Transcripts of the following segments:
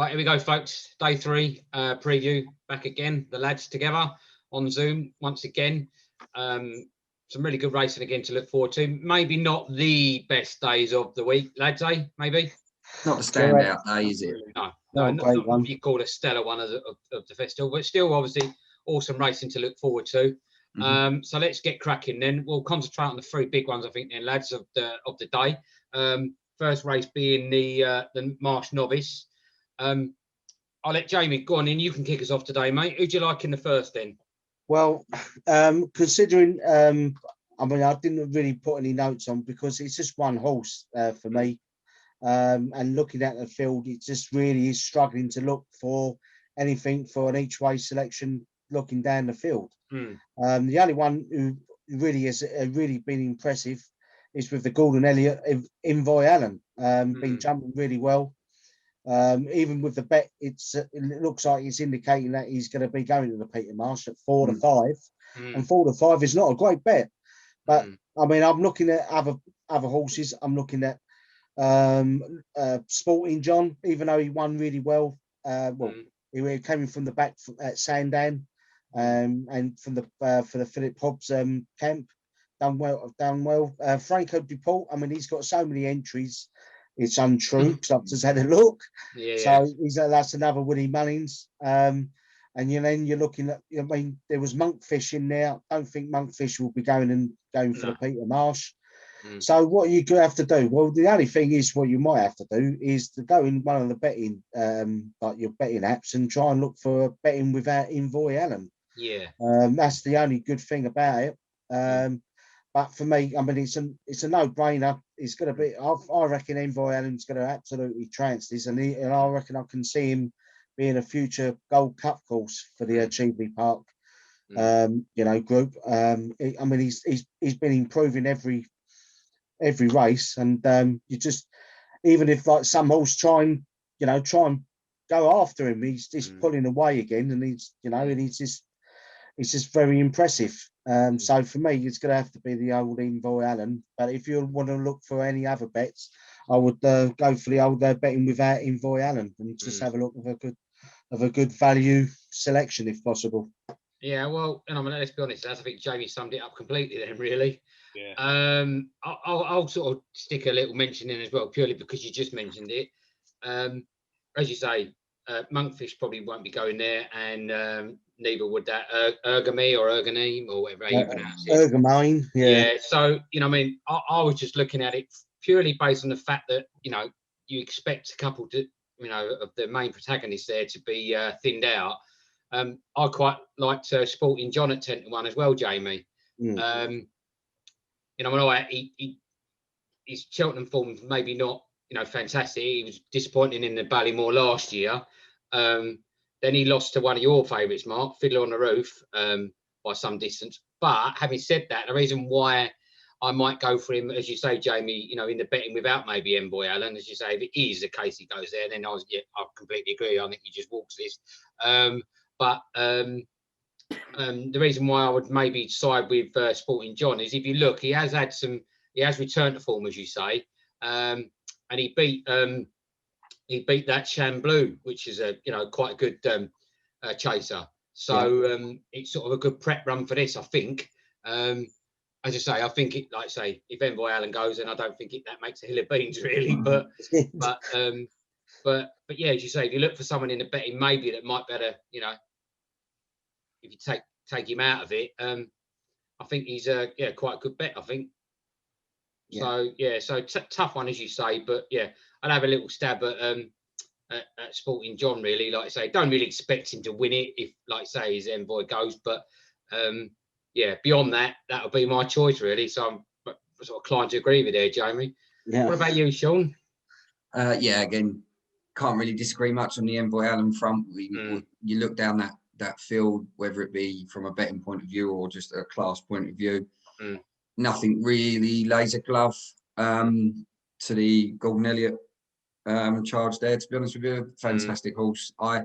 Right, here we go, folks. Day 3 preview back again. The lads together on Zoom once again. Some really good racing again to look forward to. Maybe not the best days of the week, lads, eh? Maybe not the standout day, is it? No, not what you call a stellar one of the festival, but still, obviously, awesome racing to look forward to. So let's get cracking then. We'll concentrate on the 3 big ones, I think, then, lads, of the day. First race being the Marsh Novice. I'll let Jamie go on in. You can kick us off today, mate. Who'd you like in the first then? Well, considering, I mean, I didn't really put any notes on because it's just one horse for me. And looking at the field, it just really is struggling to look for anything for an each way selection looking down the field. The only one who really has really been impressive is with the Gordon Elliott, Envio Allen. Been jumping really well. Even with the bet, it looks like it's indicating that he's going to be going to the Peter Marsh at 4 to 5, and 4 to 5 is not a great bet. But I mean, I'm looking at other horses. I'm looking at Sporting John, even though he won really well. He came from the back at Sandown, and from the for the Philip Hobbs camp, done well. Franco Dupont, I mean, he's got so many entries. It's untrue because I've just had a look. That's another Woody Mullins. And then you're looking at, I mean, there was Monkfish in there. I don't think Monkfish will be going for the Peter Marsh. So what you have to do, well, the only thing is what you might have to do is to go in one of the betting, like your betting apps, and try and look for betting without Envio Allen. That's the only good thing about it. But for me, I mean, it's a no-brainer. It's going to be. I reckon Envio Allen's going to absolutely trance this, and I reckon I can see him being a future Gold Cup course for the Paisley Park, group. I mean, he's been improving every race, and you just, even if like some horse try and go after him, he's just pulling away again, and he's just very impressive. So for me, it's going to have to be the old Envio Allen. But if you want to look for any other bets, I would go for the old betting without Envio Allen and just have a look of a good value selection if possible. Yeah, well, and I mean, let's be honest, I think Jamie summed it up completely then, really. Yeah. I'll sort of stick a little mention in as well, purely because you just mentioned it. As you say, Monkfish probably won't be going there, and neither would that Ergame or Erganime or whatever you pronounce it. Ergamine, yeah. So, I mean, I was just looking at it purely based on the fact that, you expect a couple to, of the main protagonists there to be thinned out. I quite liked Sporting John at 10 to 1 as well, Jamie. His Cheltenham form maybe not, fantastic. He was disappointing in the Ballymore last year. Then he lost to one of your favourites, Mark, Fiddler on the Roof, by some distance. But having said that, the reason why I might go for him, as you say, Jamie, in the betting without maybe Envio Allen, as you say, if it is the case he goes there, then I completely agree. I think he just walks this. But the reason why I would maybe side with Sporting John is if you look, he has returned to form, as you say, and he beat that Chamblou, which is quite a good chaser. So it's sort of a good prep run for this, I think. As I say, I think it, like I say, if Envio Allen goes, then I don't think that makes a hill of beans really. But yeah, as you say, if you look for someone in the betting maybe that might better, if you take him out of it, I think he's quite a good bet, I think. So tough one, as you say, but yeah, I'll have a little stab at Sporting John, really. Like I say, don't really expect him to win it if, like I say, his Envio goes, but beyond that, that'll be my choice, really. So I'm sort of inclined to agree with there, Jamie. Yeah. What about you, Sean? Again, can't really disagree much on the Envio Allen front. You look down that field, whether it be from a betting point of view or just a class point of view, nothing really lays a glove to the Gordon Elliott charge there, to be honest with you. Fantastic horse. I,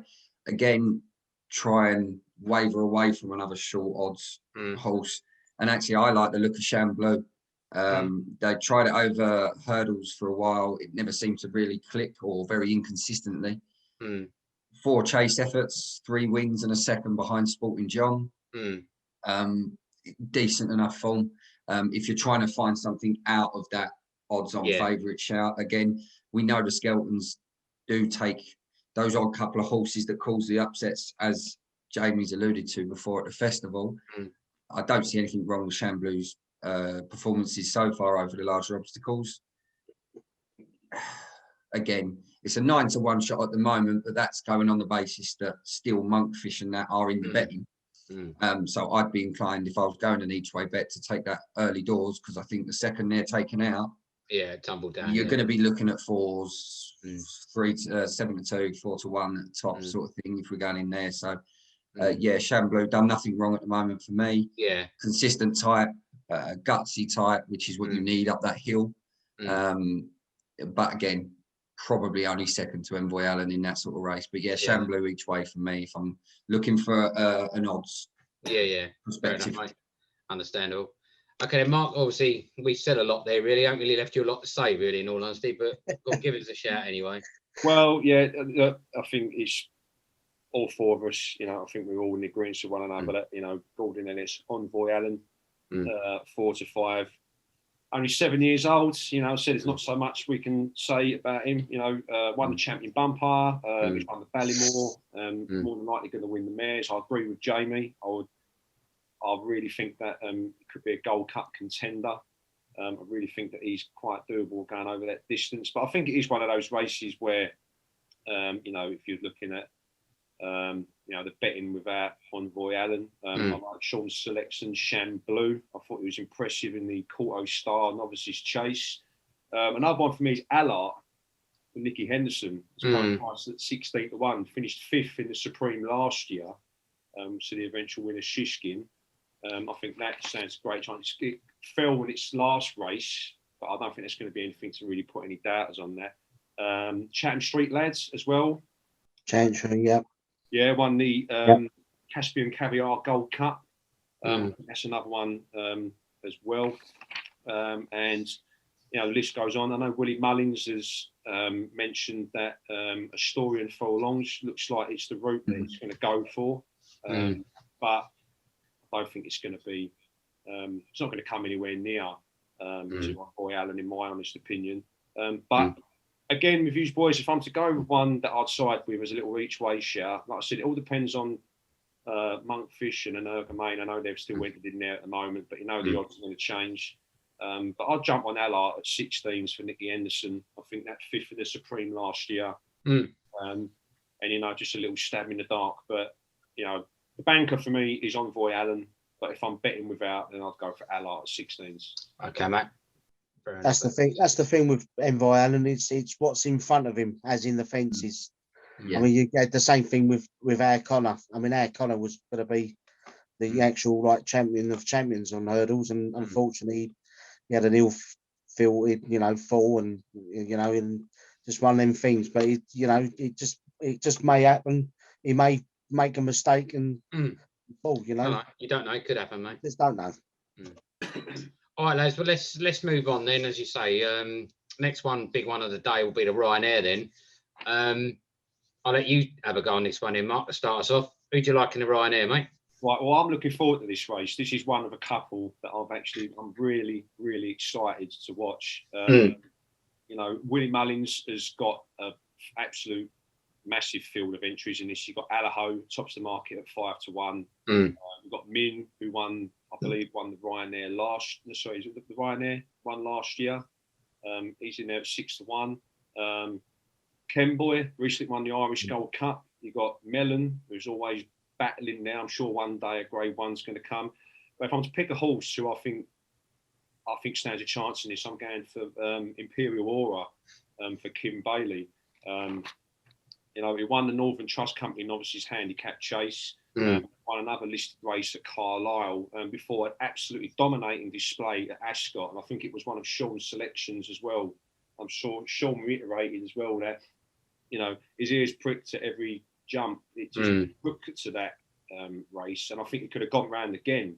again, try and waver away from another short odds horse. And actually, I like the look of Chamblou. They tried it over hurdles for a while. It never seemed to really click, or very inconsistently. 4 chase efforts, 3 wins and a second behind Sporting John. Decent enough form. If you're trying to find something out of that odds-on favourite shout, again, we know the Skeltons do take those odd couple of horses that cause the upsets, as Jamie's alluded to before at the festival. I don't see anything wrong with Chamblou's performances so far over the larger obstacles. Again, it's a 9-to-1 shot at the moment, but that's going on the basis that still Monkfish and that are in the betting. So I'd be inclined, if I was going an each way bet, to take that early doors, because I think the second they're taken out, tumble down. You're going to be looking at 4s, 7-2, 4-1 at the top sort of thing if we're going in there. So Chamblou done nothing wrong at the moment for me. Consistent type, gutsy type, which is what you need up that hill. But again, probably only second to Envio Allen in that sort of race. But Chamblou each way for me if I'm looking for an odds perspective. Fair enough, mate. Understandable. Okay, then Mark, obviously we said a lot there, really. I haven't really left you a lot to say, really, in all honesty, but go on, give us a shout anyway. Well, I think it's all 4 of us, I think we're all in agreement with one another, but, Gordon Ellis, Envio Allen, 4 to 5. Only 7 years old, I said there's not so much we can say about him. Won the champion bumper, he's won the Ballymore, more than likely going to win the mares. I agree with Jamie. I really think that it could be a Gold Cup contender. I really think that he's quite doable going over that distance. But I think it is one of those races where, if you're looking at, the betting without Envio Allen, I like Sean's selection, Chamblou. I thought he was impressive in the Quarto Star Novices Chase. Another one for me is Allaho, Nicky Henderson. It's priced at 16-1, finished 5th in the Supreme last year. So the eventual winner, Shishkin. I think that stands a great chance. It fell in its last race, but I don't think there's going to be anything to really put any doubters on that. Chatham Street Lads as well. Chatham, yeah, won the Caspian Caviar Gold Cup. That's another one as well. And, the list goes on. I know Willie Mullins has mentioned that Astorian Furlongs looks like it's the route that he's going to go for. But I don't think it's going to be, it's not going to come anywhere near to Envio Allen, in my honest opinion. But again, with you boys, if I'm to go with one that I'd side with as a little each way shout, like I said, it all depends on Monkfish and Energamain. I know they've still entered in there at the moment, but the odds are going to change. But I'll jump on Allaho at 16s for Nicky Henderson. I think that 5th in the Supreme last year. And, just a little stab in the dark. But, the banker for me is Envio Allen. But if I'm betting without, then I'd go for Allaho at 16s. Okay, mate. That's the thing. That's the thing with Envio Allen. It's what's in front of him, as in the fences. I mean, you get the same thing with Air Connor. I mean, Air Connor was going to be the actual champion of champions on hurdles, and unfortunately, he had an ill-filled, fall, and and just one of them things. But it just may happen. He may make a mistake and fall. You don't know. It could happen, mate. Just don't know. All right, lads. But let's move on then. As you say, next one, big one of the day will be the Ryanair. Then I'll let you have a go on this one, then, Mark, to start us off. Who do you like in the Ryanair, mate? Right. Well, I'm looking forward to this race. This is one of a couple that I'm really, really excited to watch. Willie Mullins has got an absolute massive field of entries in this. You've got Allaho, tops the market at 5-1. We've got Min, who won the Ryanair the Ryanair won last year. He's in there at 6-1. Kenboy recently won the Irish Gold Cup. You've got Melon, who's always battling now. I'm sure one day a Grade 1's going to come. But if I'm to pick a horse who I think stands a chance in this, I'm going for Imperial Aura for Kim Bailey. He won the Northern Trust Company Novices Handicap Chase. Won another listed race at Carlisle before an absolutely dominating display at Ascot. And I think it was one of Sean's selections as well. I'm sure Sean reiterated as well that, his ears pricked at every jump. It just pricked to that race. And I think it could have gone round again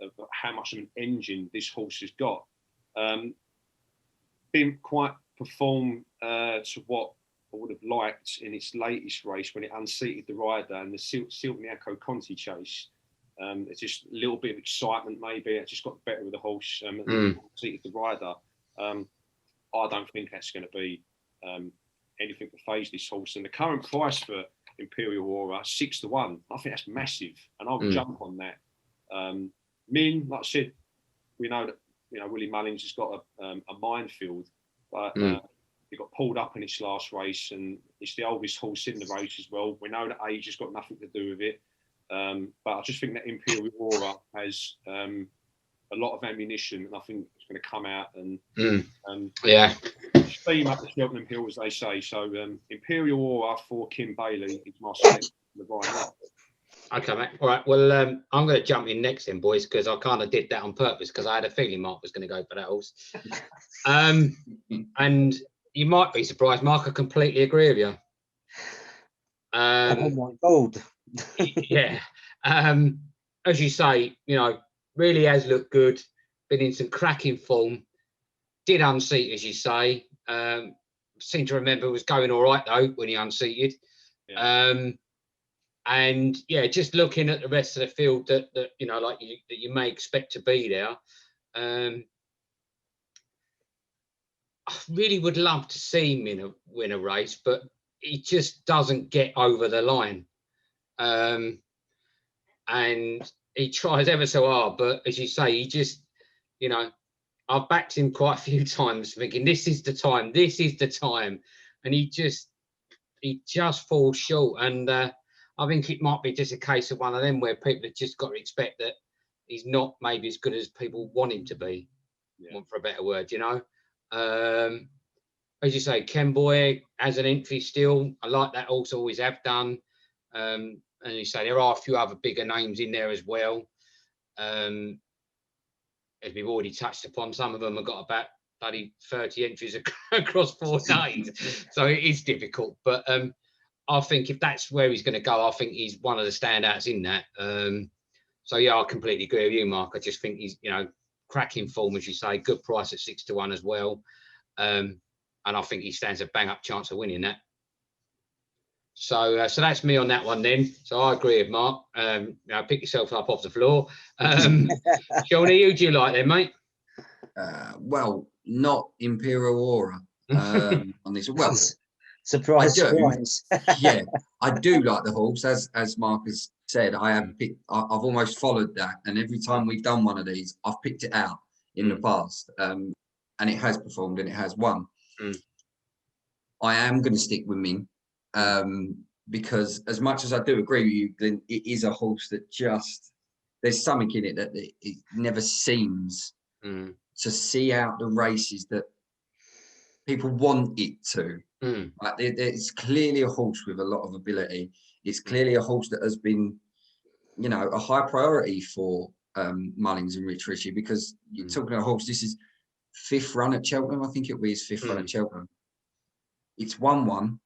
of how much of an engine this horse has got. Didn't quite perform to what would have liked in its latest race when it unseated the rider and the Cheltenham Conti Chase. It's just a little bit of excitement, maybe. It just got the better of the horse and unseated the rider. I don't think that's going to be anything to phase this horse. And the current price for Imperial Aura, 6-1. I think that's massive, and I'll jump on that. Min, like I said, we know that Willie Mullins has got a minefield, but he got pulled up in its last race, and it's the oldest horse in the race as well. We know that age has got nothing to do with it, but I just think that Imperial Aura has a lot of ammunition, and I think it's going to come out and steam up the Cheltenham Hill, as they say. So Imperial Aura for Kim Bailey is my select for the Ryanair. Okay, mate. All right. Well, I'm going to jump in next then, boys, because I kind of did that on purpose because I had a feeling Mark was going to go for that horse. And you might be surprised, Mark. I completely agree with you. Oh my God. Yeah. As you say, really has looked good. Been in some cracking form. Did unseat, as you say. Seem to remember was going all right though when he unseated. Yeah. And yeah, just looking at the rest of the field that you may expect to be there. I really would love to see him win a race, but he just doesn't get over the line. And he tries ever so hard, but as you say, he just, I've backed him quite a few times thinking this is the time, and he just falls short. And I think it might be just a case of one of them where people have just got to expect that he's not maybe as good as people want him to be, for a better word, As you say, Ken Boy has an entry still. I like that horse, always have done. And you say there are a few other bigger names in there as well. As we've already touched upon, some of them have got about bloody 30 entries across 4 days. So it is difficult. But I think if that's where he's going to go, I think he's one of the standouts in that. So yeah, I completely agree with you, Mark. I just think he's, cracking form, as you say, good price at 6-1 as well. And I think he stands a bang up chance of winning that. So that's me on that one then. So I agree with Mark. Pick yourself up off the floor. Shawnee, who do you like then, mate? Well, not Imperial Aura on this. Well, surprise. Yeah, I do like the horse. As Mark has said, I've almost followed that, and every time we've done one of these, I've picked it out in the past, and it has performed and it has won. I am going to stick with Min, because as much as I do agree with you, Glenn, it is a horse that just, there's something in it that it never seems to see out the races that people want it to. Like it's clearly a horse with a lot of ability. It's clearly a horse that has been, a high priority for Mullins and Rich Ritchie, because you're talking about a horse, this is 5th run at Cheltenham. I think it was 5th run at Cheltenham. It's won 1,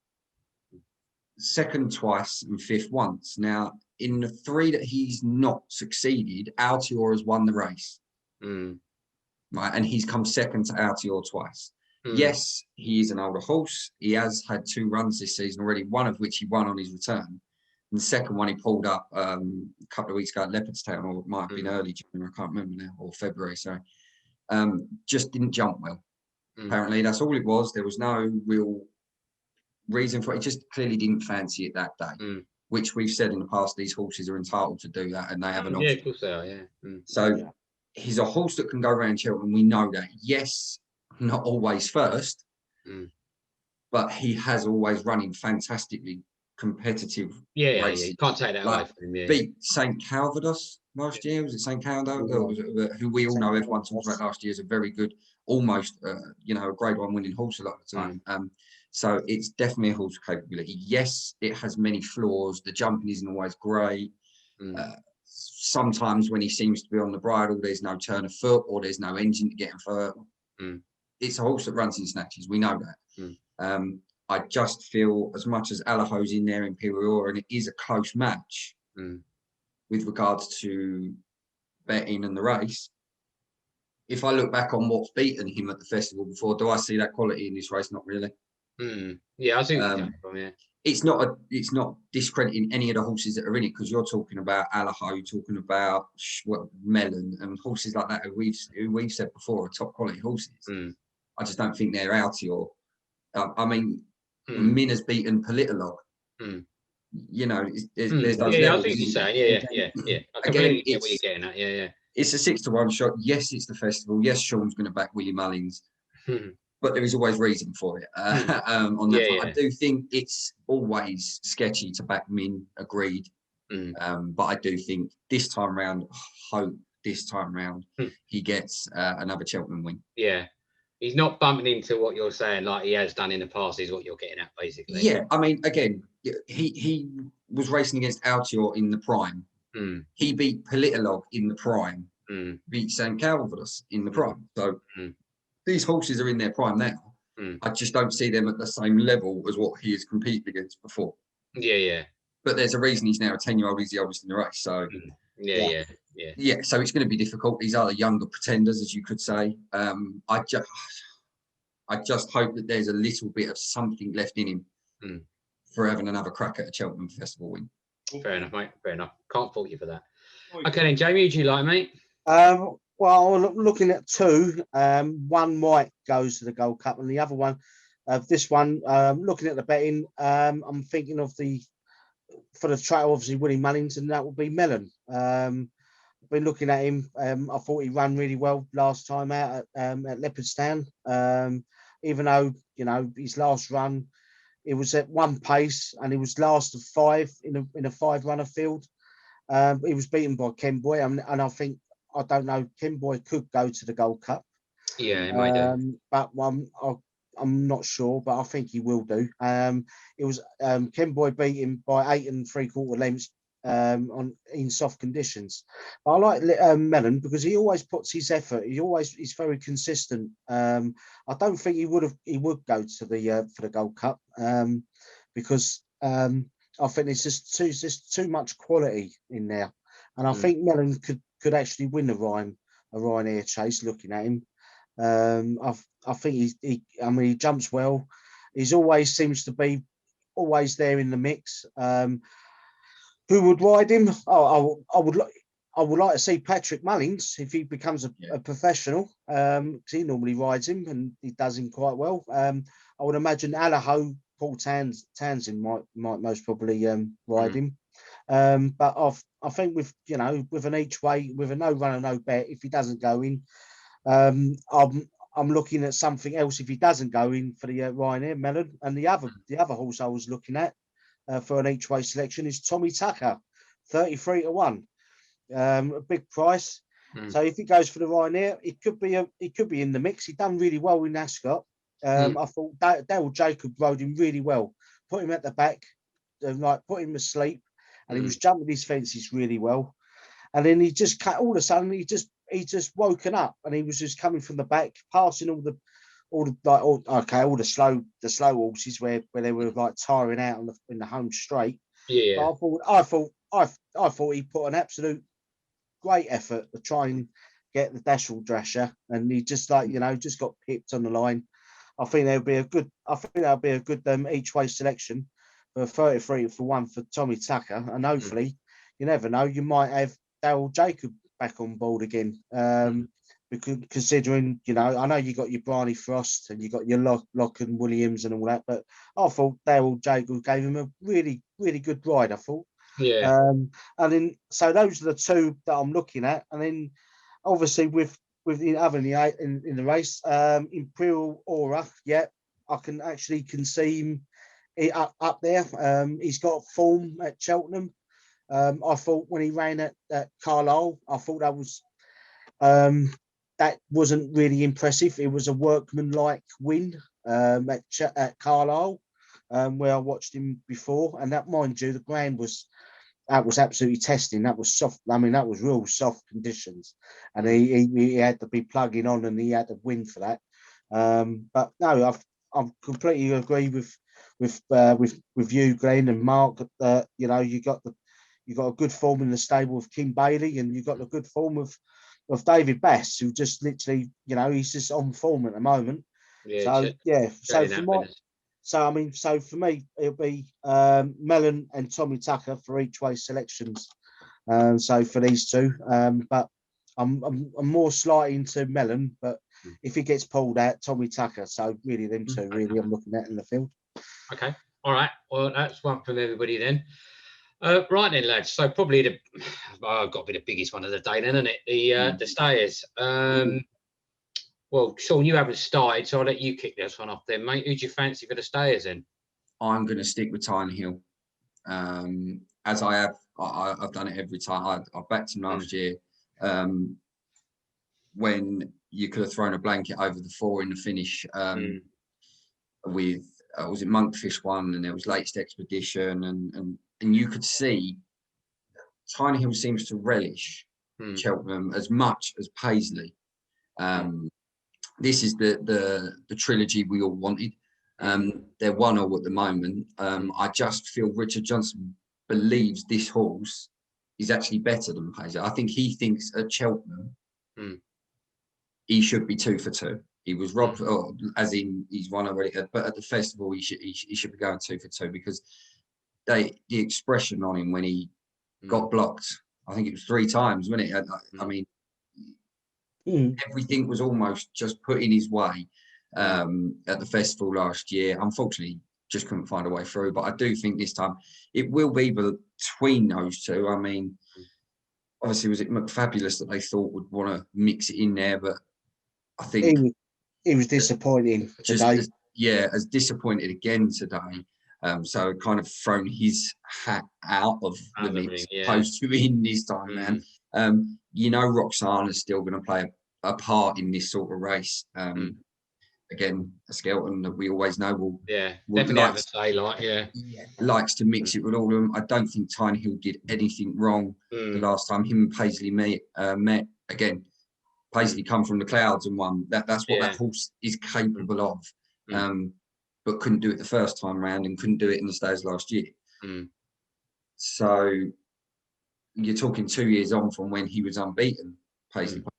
2nd twice, and 5th once. Now, in the 3 that he's not succeeded, Altior has won the race. Right, and he's come 2nd to Altior twice. Yes, he is an older horse. He has had 2 runs this season already, one of which he won on his return. And the second one he pulled up a couple of weeks ago at Leopardstown, or it might have been early June, I can't remember now, or February, sorry. Just didn't jump well. Apparently, that's all it was. There was no real reason for it. He just clearly didn't fancy it that day, which we've said in the past, these horses are entitled to do that, and they have an option. Yeah, of course they are, yeah. So he's a horse that can go around Cheltenham. We know that. Yes, not always first, but he has always run in fantastically competitive races. Yeah, you can't take that away from him. Yeah. Beat St. Calvados last year. Was it St. Calvados? Who we all know, everyone talks about last year, is a very good, almost, a Grade 1 winning horse a lot of the time. So it's definitely a horse with capability. Yes, it has many flaws. The jumping isn't always great. Sometimes when he seems to be on the bridle, there's no turn of foot or there's no engine to get him further. It's a horse that runs in snatches. We know that. I just feel, as much as Allaho's in there, Imperial Aura, and it is a close match with regards to betting and the race. If I look back on what's beaten him at the festival before, do I see that quality in this race? Not really. Yeah, I think it's not discrediting any of the horses that are in it, because you're talking about Allaho, you're talking about Melon and horses like that who we've said before are top quality horses. I just don't think they're outy or I mean Min has beaten Politolog. You know, there's those levels. I think you're saying, yeah. I completely get what you're getting at. Yeah. It's a 6-1 shot. Yes, it's the festival. Yes, Sean's going to back Willie Mullins. But there is always reason for it on that front. I do think it's always sketchy to back Min, agreed. But I do think this time round, he gets another Cheltenham win. Yeah. He's not bumping into what you're saying like he has done in the past, is what you're getting at, basically. Yeah, I mean, again, he was racing against Altior in the prime. He beat Politolog in the prime. Beat St. Calvados in the prime. So these horses are in their prime now. I just don't see them at the same level as what he has competed against before. Yeah. But there's a reason he's now a 10-year-old. He's the oldest in the race. So yeah. So it's going to be difficult. These are the younger pretenders, as you could say. I just hope that there's a little bit of something left in him for having another crack at a Cheltenham Festival win. Fair enough, mate. Fair enough. Can't fault you for that. Okay, then, Jamie, who do you like, mate? Well, looking at two, one might goes to the Gold Cup, and the other one, this one, looking at the betting, I'm thinking of for the trail, obviously, Willie Mullins, and that would be Melon. I've been looking at him. I thought he ran really well last time out at Leopardstown. Even though, you know, his last run, it was at one pace, and he was last of 5 in a 5-runner field. He was beaten by Ken Boy, and I think, I don't know, Ken Boy could go to the Gold Cup. Yeah, he might do. But I'm not sure, but I think he will do. It was Ken Boy beat him by 8 3/4 lengths in soft conditions. But I like Melon because he always puts his effort. He's very consistent. I don't think he would go to the for the Gold Cup because I think there's just too much quality in there, and I think Melon could actually win a Ryanair chase. Looking at him, I think he jumps well. He's always seems to be always there in the mix. Who would ride him? Oh, I would like to see Patrick Mullins if he becomes a professional, because he normally rides him and he does him quite well. I would imagine Allaho, Paul Townsend might most probably ride him. But I think with an each way, with a no runner, no bet, if he doesn't go in, I'm looking at something else if he doesn't go in for the Ryanair Melon. And the other horse I was looking at for an each way selection is Tommy Tucker, 33-1, a big price. So if he goes for the Ryanair, it could be in the mix. He done really well in Ascot. I thought Daryl Jacob rode him really well, put him at the back, put him asleep, and he was jumping his fences really well. And then he just all of a sudden he just woken up, and he was just coming from the back, passing all the slow horses where they were like tiring out in the home straight. Yeah. But I thought he put an absolute great effort to try and get the Dashel Drasher, and he just just got pipped on the line. I think that'll be a good each way selection for 33-1 for Tommy Tucker, and hopefully you never know, you might have Daryl Jacob back on board again. Because considering, I know you got your Bryony Frost and you got your Lock and Williams and all that, but I thought Daryl Jacob gave him a really, really good ride, I thought. Yeah. And then, so those are the two that I'm looking at. And then obviously with the other in the race, Imperial Aura, I can see him up there. He's got form at Cheltenham. I thought when he ran at Carlisle, I thought that wasn't really impressive. It was a workman-like win at Carlisle, where I watched him before, and that, mind you, the ground was absolutely testing. That was soft. I mean, that was real soft conditions, and he had to be plugging on, and he had to win for that. But no, I completely agree with you, Glenn and Mark. That you got a good form in the stable of King Bailey, and you got a good form of David Bass, who just literally, he's just on form at the moment. So So I mean, so for me, it'll be Melon and Tommy Tucker for each way selections. So for these two, but I'm more slightly into Melon, but if he gets pulled out, Tommy Tucker. So really, them two really I'm looking at in the field. Okay, all right. Well, that's one from everybody then. Right then, lads. So probably I've got to be the biggest one of the day, then, isn't it? The stayers. Well, Sean, you haven't started, so I'll let you kick this one off then, mate. Who do you fancy for the stayers then? I'm going to stick with Tyne Hill, as I have. I've done it every time. I backed him last year when you could have thrown a blanket over the 4 in the finish with was it Monkfish won, and there was Latest Expedition, and you could see Tyne Hill seems to relish Cheltenham as much as Paisley. This is the trilogy we all wanted. They're 1-1 at the moment. I just feel Richard Johnson believes this horse is actually better than Paisley. I think he thinks at Cheltenham he should be 2 for 2. He was robbed, as in he's won already. But at the festival, he should be going 2 for 2 because the expression on him when he got blocked, I think it was 3 times, wasn't it? I mean, everything was almost just put in his way at the festival last year. Unfortunately, just couldn't find a way through. But I do think this time it will be between those two. I mean, obviously, was it McFabulous that they thought would want to mix it in there? But I think he was disappointing today. As disappointed again today. So kind of thrown his hat out of the mix, opposed to in this time, man. You know, Roxana's still going to play a part in this sort of race. Again, a skeleton that we always know will likes to mix it with all of them. I don't think Tyne Hill did anything wrong the last time him and Paisley met. Again, Paisley come from the clouds and won. That's what that horse is capable of. But couldn't do it the first time round and couldn't do it in the Stays last year. So you're talking 2 years on from when he was unbeaten, Paisley Park.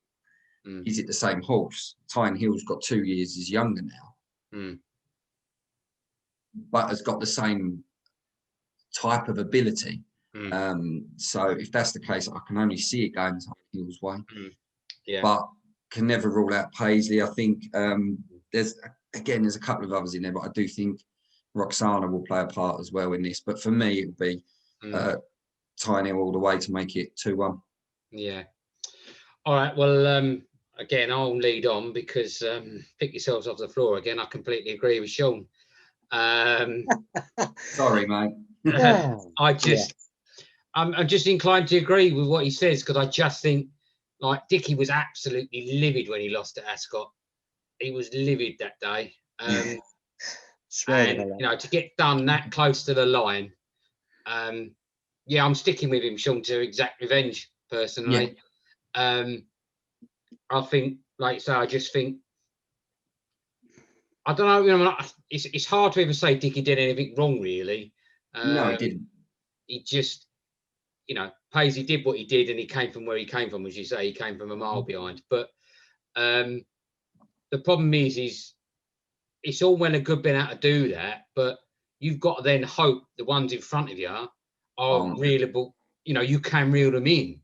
Is it the same horse? Tyne Hill's got 2 years, is younger now, but has got the same type of ability. So if that's the case, I can only see it going Tyne Hill's way. But can never rule out Paisley. I think there's a couple of others in there, but I do think Roxana will play a part as well in this. But for me, it would be Tyne Hill all the way to make it 2-1. Yeah. All right. Well, again, I'll lead on because pick yourselves off the floor again. I completely agree with Sean. Sorry, mate. I'm just inclined to agree with what he says because I just think like Dickie was absolutely livid when he lost to Ascot. He was livid that day. And you know, to get done that close to the line, I'm sticking with him, Sean, to exact revenge personally. I think, like so, I just think I don't know. You know, it's hard to even say Dickie did anything wrong, really. No, he didn't. He just, you know, Paisley did what he did, and he came from where he came from, as you say. He came from a mile behind, but the problem is it's all well and good being able to do that, but you've got to then hope the ones in front of you are reelable. You know, you can reel them in.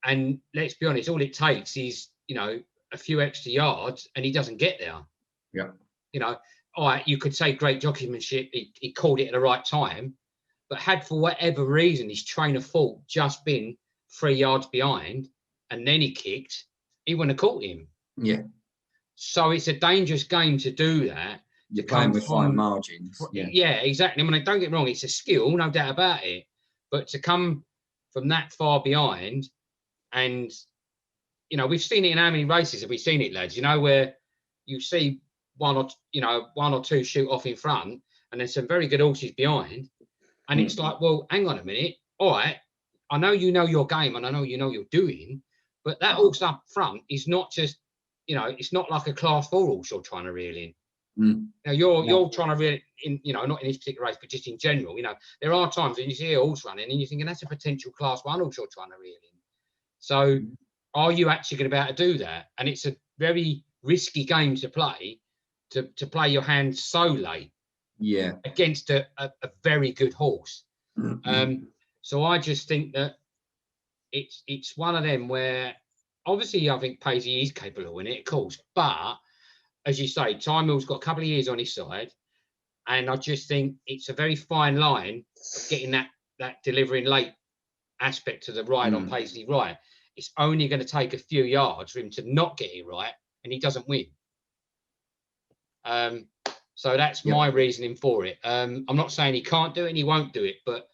And let's be honest, all it takes is, you know, a few extra yards and he doesn't get there. You know, all right, you could say great jockeymanship, he called it at the right time, but had for whatever reason his train of thought just been 3 yards behind and then he kicked, he wouldn't have caught him. So it's a dangerous game to do that. You're playing with fine margins. Exactly. I mean, don't get me wrong, it's a skill, no doubt about it. But to come from that far behind, and you know, we've seen it in how many races have we seen it, lads? You know, where you see one or two shoot off in front, and there's some very good horses behind, and it's like, well, hang on a minute, all right, I know you know your game, and I know you know what you're doing, but that horse up front is not just, you know, it's not like a class 4 horse you're trying to reel in. Now you're trying to reel in, you know, not in this particular race, but just in general. You know, there are times when you see a horse running and you're thinking that's a potential class 1 horse you're trying to reel in. So are you actually going to be able to do that? And it's a very risky game to play to play your hand so late. Yeah. Against a very good horse. So I just think that it's one of them where obviously I think Paisley is capable of winning it, of course, but as you say, Time Hill's got a couple of years on his side, and I just think it's a very fine line of getting that delivering late aspect to the ride on Paisley right. It's only going to take a few yards for him to not get it right, and he doesn't win. So that's my reasoning for it. I'm not saying he can't do it and he won't do it, but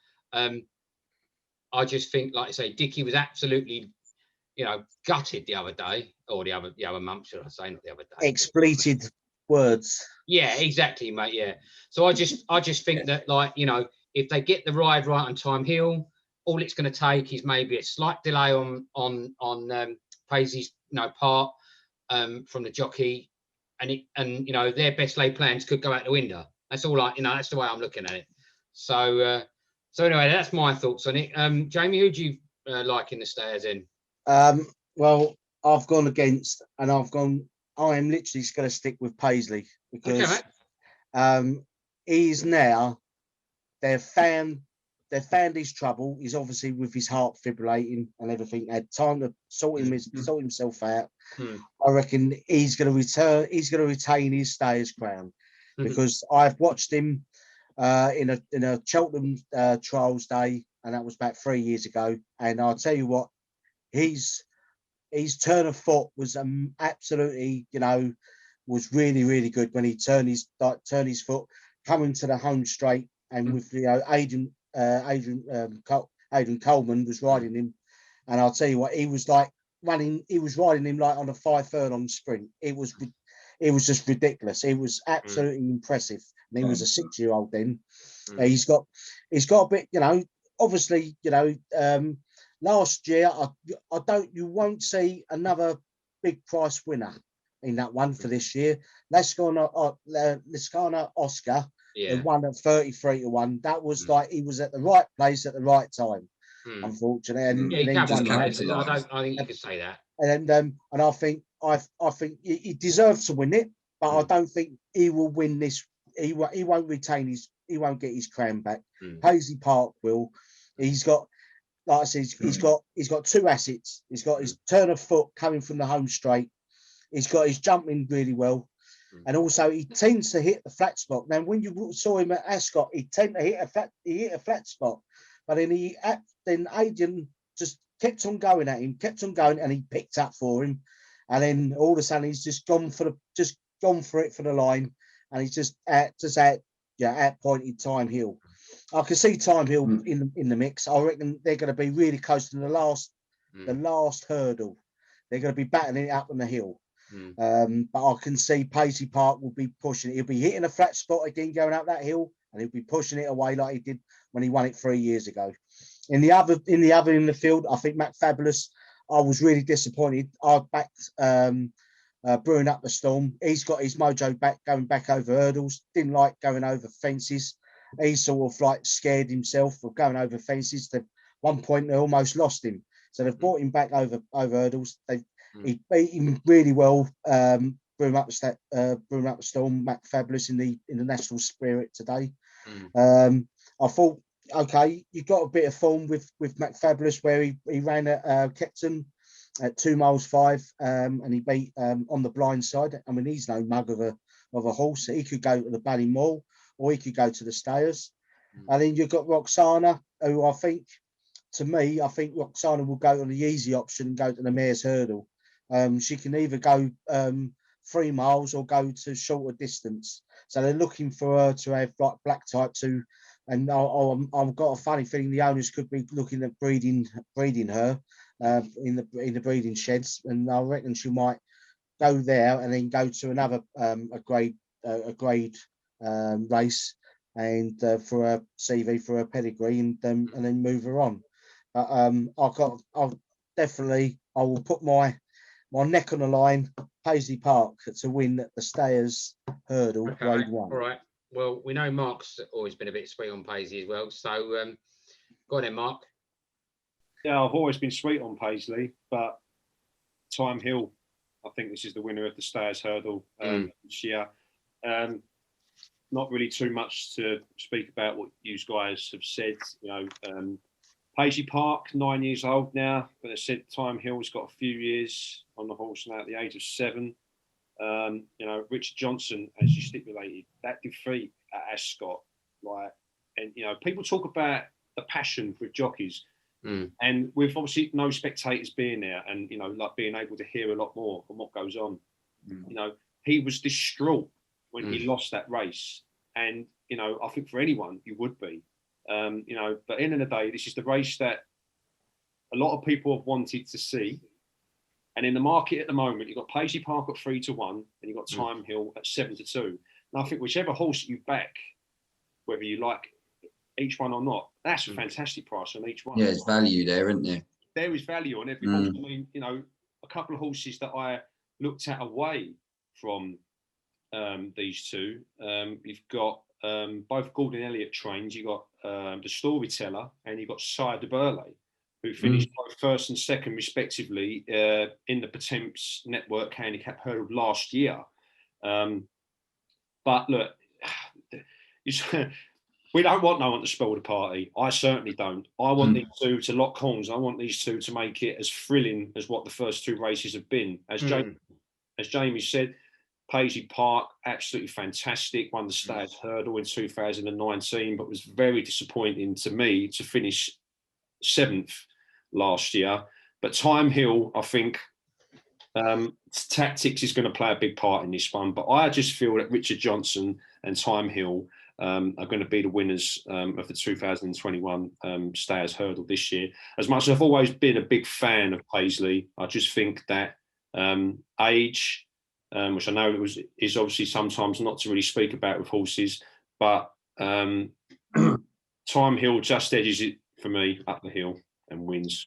I just think, like I say, Dickie was absolutely, gutted the other day, or the other month, should I say, not the other day. Expleted words. Yeah, exactly, mate. Yeah. So I just think that, like, if they get the ride right on Time Hill, all it's going to take is maybe a slight delay on Paisley's part from the jockey, and their best laid plans could go out the window. That's all that's the way I'm looking at it. So anyway, that's my thoughts on it. Jamie, who do you like in the stayers in? Well, I've gone against, and I am literally just going to stick with Paisley because he's now, they've found his trouble. He's obviously with his heart fibrillating and everything. Had time to sort himself out. I reckon he's going to retain his stayers crown because I've watched him in a Cheltenham trials day, and that was about 3 years ago. And I'll tell you what, his turn of foot was absolutely, was really, really good when he turned his foot coming to the home straight, and with Adrian Coleman was riding him, and I'll tell you what, he was riding him like on a 5 furlong sprint. It was just ridiculous. It was absolutely impressive. And he was a 6-year-old then. He's got a bit, obviously, last year you won't see another big price winner in that one for this year. Lascana Oscar, the one at 33-1. That was like he was at the right place at the right time, unfortunately. And I think you could say that. And I think he deserves to win it, but I don't think he will win this. He won't retain he won't get his crown back. Paisley Park will. He's got, like I said, he's got two assets. He's got his turn of foot coming from the home straight. He's got his jumping really well, and also he tends to hit the flat spot. Now, when you saw him at Ascot, he tended to hit a flat spot, but then Adrian just kept on going at him, and he picked up for him, and then all of a sudden he's just gone for it for the line, and he's just outpointed Time Hill. I can see Time Hill in the mix. I reckon they're going to be really close to the last hurdle. They're going to be battling it up on the hill. But I can see Paisley Park will be pushing it. He'll be hitting a flat spot again going up that hill, and he'll be pushing it away like he did when he won it 3 years ago. In the field, I think Mac Fabulous, I was really disappointed. I backed Brewing Up the Storm. He's got his mojo back, going back over hurdles. Didn't like going over fences. He sort of like scared himself of going over fences. At one point, they almost lost him. So they've brought him back over hurdles. He beat him really well. Brewing Up the Storm, Mac Fabulous in the National Spirit today. I thought, okay, you got a bit of form with Mac Fabulous where he ran at Kepton at 2 miles 5, and he beat on the blind side. I mean, he's no mug of a horse. He could go to the Ballymore, or he could go to the stayers. And then you've got Roxana, who I think Roxana will go on the easy option and go to the Mare's Hurdle. She can either go 3 miles or go to shorter distance. So they're looking for her to have like black type 2. And I've got a funny feeling the owners could be looking at breeding her in the breeding sheds, and I reckon she might go there and then go to another a grade race and for a CV for a pedigree, and then move her on. I will put my neck on the line, Paisley Park, to win the Stayers Hurdle Grade 1. All right. Well, we know Mark's always been a bit sweet on Paisley as well. So go on then, Mark. Yeah, I've always been sweet on Paisley, but Time Hill, I think this is the winner of the Stayers Hurdle this year. Not really too much to speak about what you guys have said. You know, Paisley Park, 9 years old now, but I said Time Hill's got a few years on the horse now at the age of 7. You know, Richard Johnson, as you stipulated, that defeat at Ascot, like, and you know, people talk about the passion for jockeys, and with obviously no spectators being there, and you know, like being able to hear a lot more on what goes on. You know, he was distraught when he lost that race, and you know, I think for anyone you would be. You know, but at the end of the day, this is the race that a lot of people have wanted to see. And in the market at the moment, you've got Paisley Park at 3-1, and you've got Time Hill at 7-2. And I think whichever horse you back, whether you like each one or not, that's a fantastic price on each one. Yeah, there's value there, isn't there? There is value on every horse. I mean, you know, a couple of horses that I looked at away from these two. You've got both Gordon Elliott trains. You've got the Storyteller, and you've got Sire de Burley, who finished both first and second respectively in the PERTEMPS network handicap hurdle last year. But look, we don't want no one to spoil the party. I certainly don't. I want these two to lock horns. I want these two to make it as thrilling as what the first two races have been. As Jamie said, Paisley Park, absolutely fantastic. Won the Stayers Hurdle in 2019, but was very disappointing to me to finish 7th last year. But Time Hill, I think tactics is going to play a big part in this one. But I just feel that Richard Johnson and Time Hill are going to be the winners of the 2021 Stayers Hurdle this year. As much as I've always been a big fan of Paisley, I just think that age, which I know is obviously sometimes not to really speak about with horses, but Time Hill just edges it for me up the hill and wins.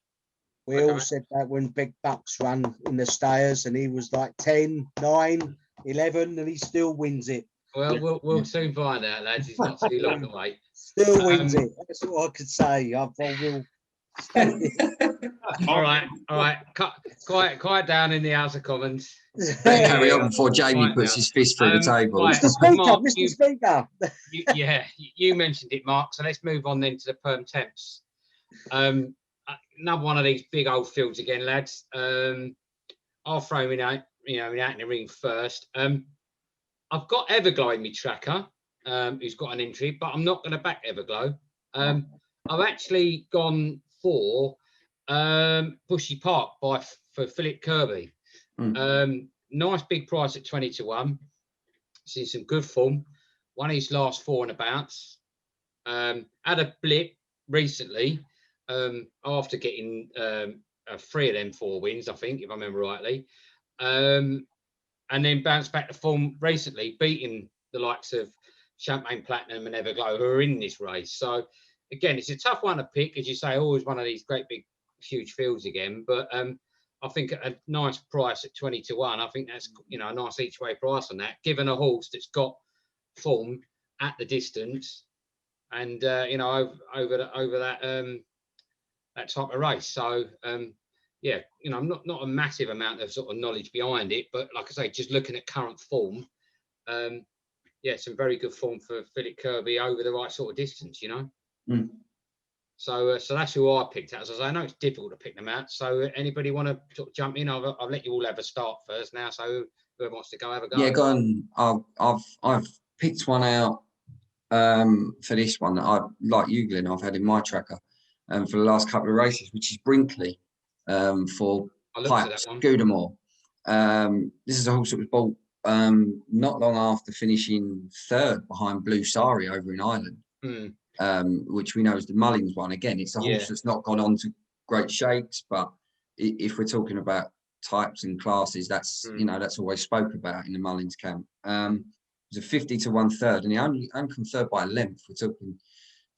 We all said that when Big Bucks ran in the Stayers, and he was like 10, 9, 11, and he still wins it. Well, we'll soon find out, lads. It's not too long to wait. Still wins it. That's all I could say. I will. All right. Quiet down in the House of Commons. Carry on before Jamie puts his fist through the table. Right. Mr. Speaker, Mark, Mr. Speaker. You mentioned it, Mark. So let's move on then to the PERTEMPS. Another one of these big old fields again, lads. I'll throw him out, out in the ring first. I've got Everglow in my tracker, who's got an entry, but I'm not going to back Everglow. I've actually gone for Bushy Park for Philip Kirby. Nice big price at 20-1. Seen some good form. Won his last 4 and a bounce. Had a blip recently after getting 3 of them 4 wins, I think, if I remember rightly. And then bounced back to form recently, beating the likes of Champagne Platinum and Everglow, who are in this race. So, again, it's a tough one to pick, as you say, always one of these great big, huge fields again. But I think a nice price at 20-1. I think that's a nice each way price on that, given a horse that's got form at the distance, and over that that type of race. So I'm not a massive amount of sort of knowledge behind it, but like I say, just looking at current form, some very good form for Philip Kirby over the right sort of distance, So that's who I picked out. As I say, I know it's difficult to pick them out. So anybody want to sort of jump in? I'll let you all have a start first now. So whoever wants to go, have a go. Yeah, go on. I've picked one out for this one that I like you, Glenn. I've had in my tracker for the last couple of races, which is Brinkley for Pipe Scudamore. This is a horse that was bought not long after finishing 3rd behind Blue Sari over in Ireland. Which we know is the Mullins one. Again, it's a horse that's not gone on to great shakes, but if we're talking about types and classes, that's that's always spoke about in the Mullins camp. It was a 50-1 third, and he only come third by a length. We're talking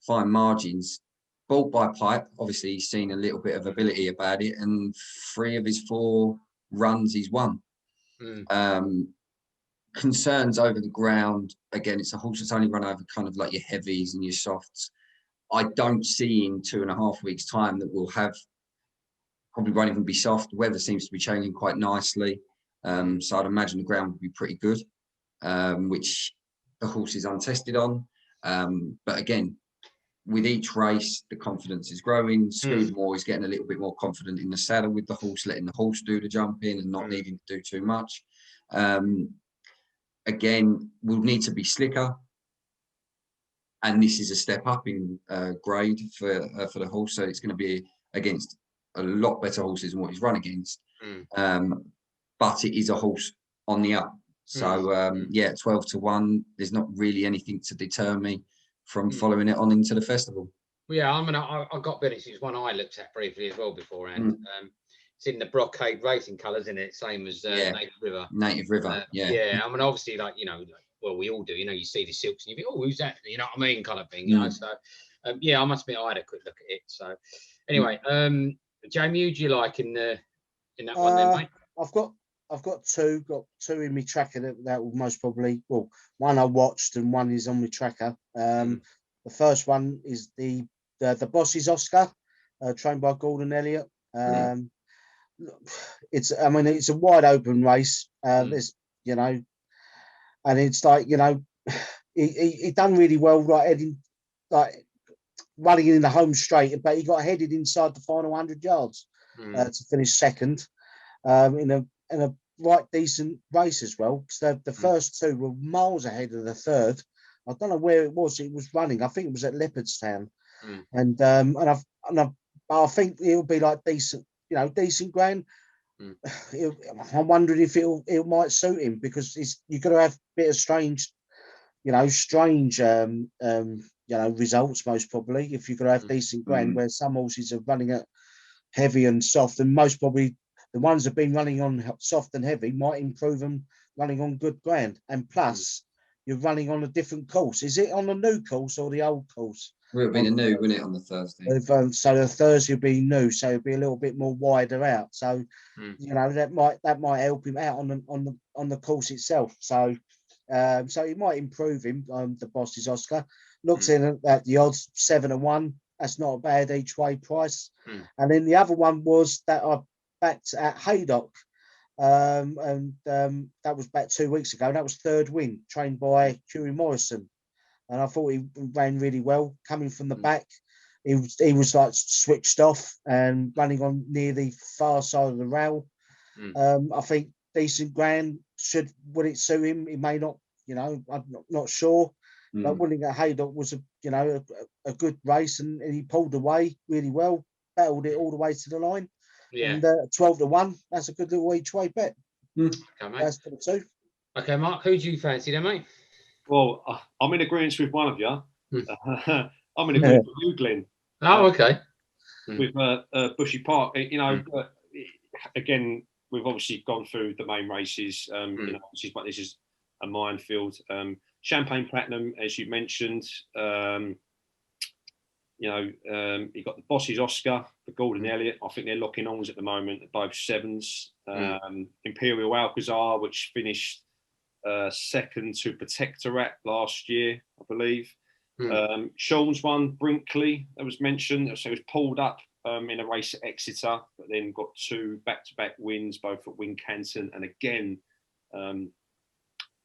fine margins. Bought by Pipe, obviously he's seen a little bit of ability about it, and 3 of his 4 runs he's won. Concerns over the ground. Again, it's a horse that's only run over kind of like your heavies and your softs. I don't see in 2.5 weeks' time that we'll have, probably won't even be soft. The weather seems to be changing quite nicely. So I'd imagine the ground would be pretty good, which the horse is untested on. But again, with each race, the confidence is growing. Scudamore is getting a little bit more confident in the saddle with the horse, letting the horse do the jumping and not needing to do too much. Again, we'll need to be slicker. And this is a step up in grade for the horse. So it's going to be against a lot better horses than what he's run against. But it is a horse on the up. So, yeah, 12 to 1, there's not really anything to deter me from following it on into the festival. Well, yeah, I got Bennett. It's one I looked at briefly as well beforehand. It's in the brocade racing colours, isn't it? Same as Native River. Native River, yeah. Yeah, I mean, obviously, like, you know, well, we all do, you know, you see the silks and you think, oh, who's that? You know what I mean? Kind of thing, you know. So, yeah, I must admit, I had a quick look at it. So, anyway, Jamie, who do you like in that one then, mate? I've got two in my tracker that will most probably, well, one I watched and one is on my tracker. The first one is the Boss's Oscar, trained by Gordon Elliott. It's a wide open race. There's, you know, and it's like, you know, he done really well, heading, like running in the home straight, but he got headed inside the final 100 yards to finish second in a right decent race as well. Because the first two were miles ahead of the third. I don't know where it was running. I think it was at Leopardstown, and I think it'll be like decent, you know, decent ground. I'm wondering if it might suit him, because you've got to have a bit of strange results most probably if you've got to have decent ground, where some horses are running at heavy and soft, and most probably the ones that have been running on soft and heavy might improve them running on good ground. And plus, you're running on a different course. Is it on the new course or the old course? Well, it'll be the new, wouldn't it, on the Thursday? So the Thursday will be new, so it'll be a little bit more wider out. So you know, that might help him out on the course itself. So so it might improve him. The Boss's Oscar looks in at the odds 7 to 1. That's not a bad each way price. And then the other one was that I backed at Haydock, and that was back 2 weeks ago. That was Third Win, trained by Hughie Morrison. And I thought he ran really well coming from the back. He was like switched off and running on near the far side of the rail. I think decent ground would it suit him? He may not, you know, I'm not sure. But winning at Haydock was a good race, and he pulled away really well, battled it all the way to the line. Yeah. And 12 to 1, that's a good little each way bet. Okay, mate. That's for the two. Okay, Mark, who do you fancy then, mate? Well, I'm in agreement with one of you. I'm in agreement with you, Glenn. Oh, okay. With Bushy Park, you know, again, we've obviously gone through the main races. You know, this is a minefield. Champagne Platinum, as you mentioned. You know, you got the Boss's Oscar for Gordon Elliott. I think they're locking arms at the moment at both sevens. Imperial Alcazar, which finished second to Protectorat last year, I believe. Sean's one, Brinkley, that was mentioned. So it was pulled up in a race at Exeter, but then got 2 back-to-back wins, both at Wincanton and again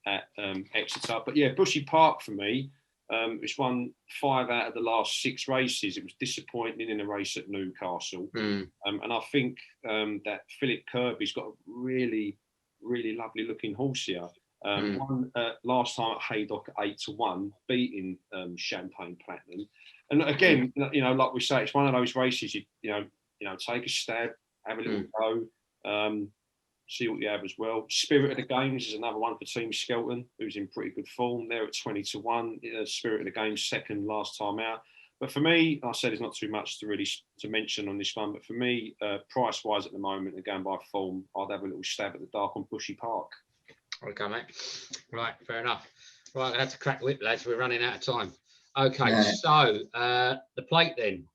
at Exeter. But yeah, Bushy Park for me, it's won 5 out of the last 6 races. It was disappointing in a race at Newcastle. And I think that Philip Kirby's got a really, really lovely looking horse here. Won last time at Haydock at 8 to 1, beating Champagne Platinum. And again, you know, like we say, it's one of those races you know, take a stab, have a little go, see what you have as well. Spirit of the Games is another one for Team Skelton, who's in pretty good form. They're at 20 to 1. Spirit of the Games second last time out. But for me, I said there's not too much to mention on this one. But for me, price-wise at the moment, and going by form, I'd have a little stab at the dark on Bushy Park. Okay, mate. Right, fair enough. Right, I'm going to have to crack the whip, lads. We're running out of time. Okay, so the plate then.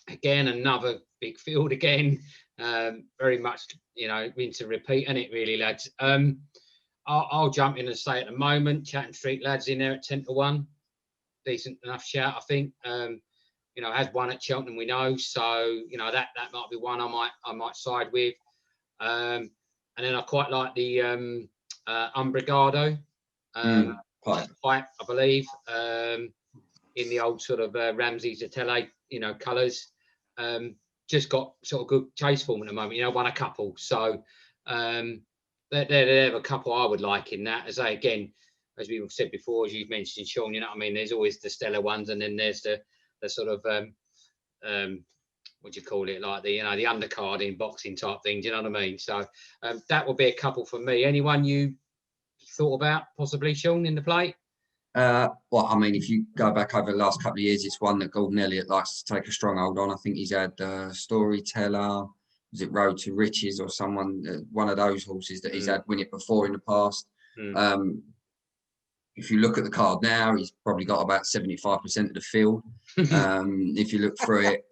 Again, another big field again. Very much, you know, into repeat, isn't it, really, lads? I'll jump in and say at the moment, Chatham Street lads in there at 10 to 1. Decent enough shout, I think. You know, has won at Cheltenham, we know. So, you know, that might be one I might side with. And then I quite like the Umbrigado Pipe, I believe, in the old sort of Ramsey Zatele, colours. Just got sort of good chase form at the moment. Won a couple, so they're a couple I would like in that. As we said before, as you've mentioned, Sean, there's always the stellar ones, and then there's the sort of what do you call it, like the undercard in boxing type thing. Do you know what I mean? So that would be a couple for me. Anyone you thought about possibly, Sean, in the plate? Well, if you go back over the last couple of years, it's one that Gordon Elliott likes to take a strong hold on. I think he's had Storyteller, was it Road to Riches or one of those horses that he's had win it before in the past. If you look at the card now, he's probably got about 75% of the field. If you look through it,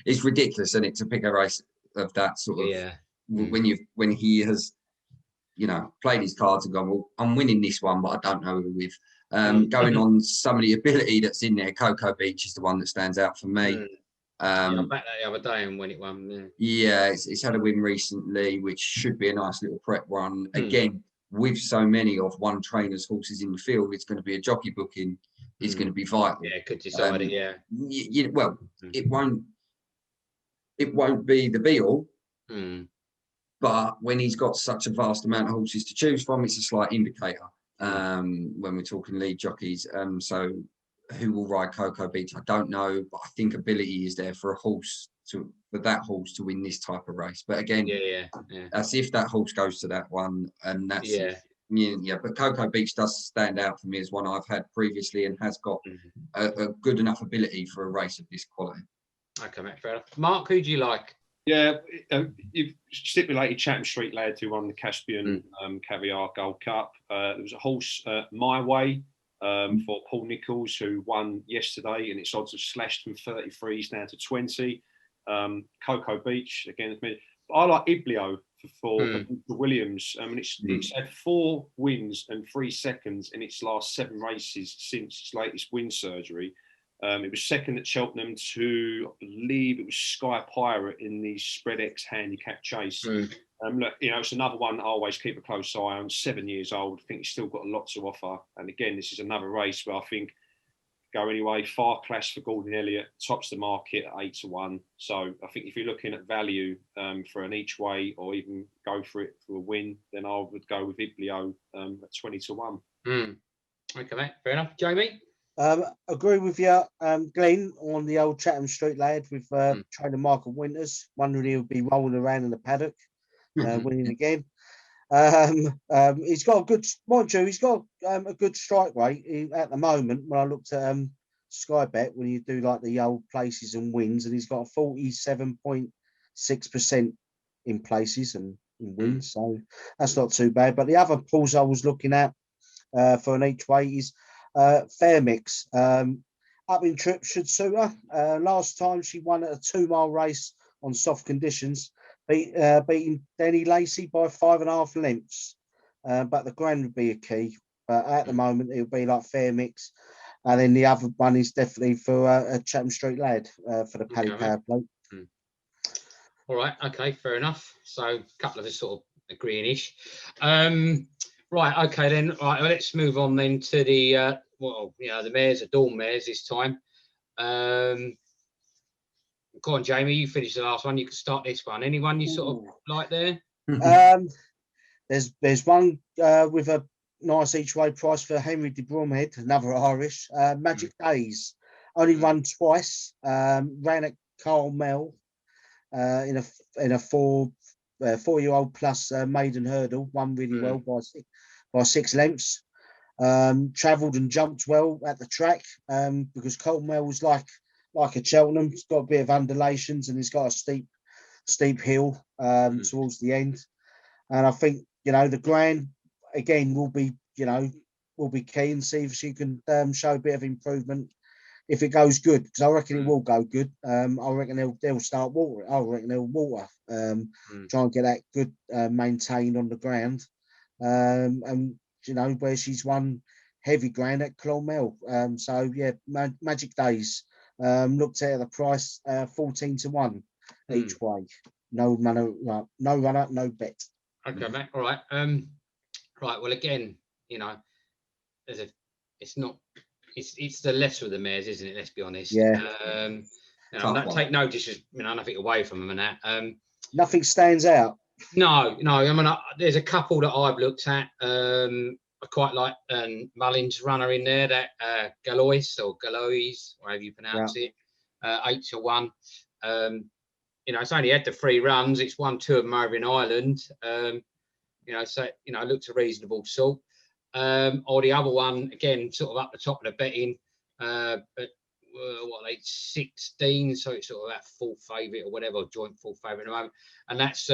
it's ridiculous, isn't it, to pick a race of that sort of when he has played his cards and gone, well, I'm winning this one, but I don't know who with. Going on some of the ability that's in there, Cocoa Beach is the one that stands out for me. I bet that the other day and when it won. Yeah, it's had a win recently, which should be a nice little prep run. Again, with so many of one trainer's horses in the field, it's going to be a jockey booking. It's going to be vital. Yeah, could decide it. Yeah. It won't be the be all. But when he's got such a vast amount of horses to choose from, it's a slight indicator when we're talking lead jockeys. So who will ride Cocoa Beach? I don't know, but I think ability is there for that horse to win this type of race. But again, that's if that horse goes to that one, and that's But Cocoa Beach does stand out for me as one I've had previously and has got a good enough ability for a race of this quality. Okay, mate, fair enough. Mark, who do you like? Yeah, you've stipulated Chatham Street Lad, who won the Caspian Caviar Gold Cup. There was a horse, My Way, for Paul Nichols, who won yesterday, and its odds have slashed from 33s down to 20. Cocoa Beach, again, I like Iblio for Williams. It's had 4 wins and 3 seconds in its last 7 races since its latest win surgery. It was second at Cheltenham to, I believe it was Sky Pirate in the Spread X handicap chase. Look, it's another one I always keep a close eye on. 7 years old. I think he's still got a lot to offer. And again, this is another race where I think go anyway. Far Clash for Gordon Elliott tops the market at 8-1. So I think if you're looking at value for an each way or even go for it for a win, then I would go with Iblio at 20-1. Okay, mate. Fair enough. Jamie? Agree with you, Glenn, on the old Chatham Street Lad with trainer Michael Winters. Wondering he would be rolling around in the paddock, winning again. He's got a good, mind you, he's got a good strike rate at the moment. When I looked at Sky Bet, when you do like the old places and wins, and he's got a 47.6% in places and in wins, so that's not too bad. But the other pulls I was looking at for an each way is Fair Mix. Up in trip should suit her. Last time she won at a 2-mile race on soft conditions, beating Denny Lacey by 5.5 lengths. But the grand would be a key. But at the moment, it'll be like Fair Mix. And then the other one is definitely for a Chatham Street Lad for the Paddy Power plate. All right. Okay. Fair enough. So a couple of us sort of agreeing-ish. Right, okay then. Right, well, let's move on then to the the mares, the Dawn mares this time. Go on, Jamie. You finished the last one. You can start this one. Anyone you sort of like there? There's one with a nice each way price for Henry de Bromhead, another Irish. Magic Days, only run twice. Ran at Carl Mel in a 4-year-old plus maiden hurdle. Won really well by 6 lengths. Travelled and jumped well at the track because Colmel was like a Cheltenham. It's got a bit of undulations and it's got a steep hill towards the end. And I think the grand again will be key and see if she can show a bit of improvement if it goes good, because I reckon it will go good. I reckon they'll start water. I reckon they'll water. Try and get that good maintained on the ground. And where she's won heavy ground at Clonmel. So yeah, Magic Days. Looked at the price 14-1 each way. No runner, no bet. Okay, mate. All right. Right. Well, again, you know, it's not. It's the lesser of the mares, isn't it? Let's be honest. Yeah. You know, that take no nothing away from them and that. Nothing stands out. No. I mean, there's a couple that I've looked at. I quite like Mullins runner in there, that Galois or Galois, however you pronounce it, 8 to 1. You know, it's only had the 3 runs. It's won 2 of them over in Ireland. You know, so you know, it looks a reasonable sort. Or the other one, again, sort of up the top of the betting, but what, like 16, so it's sort of that full favourite or whatever, joint full favourite at the moment, and that's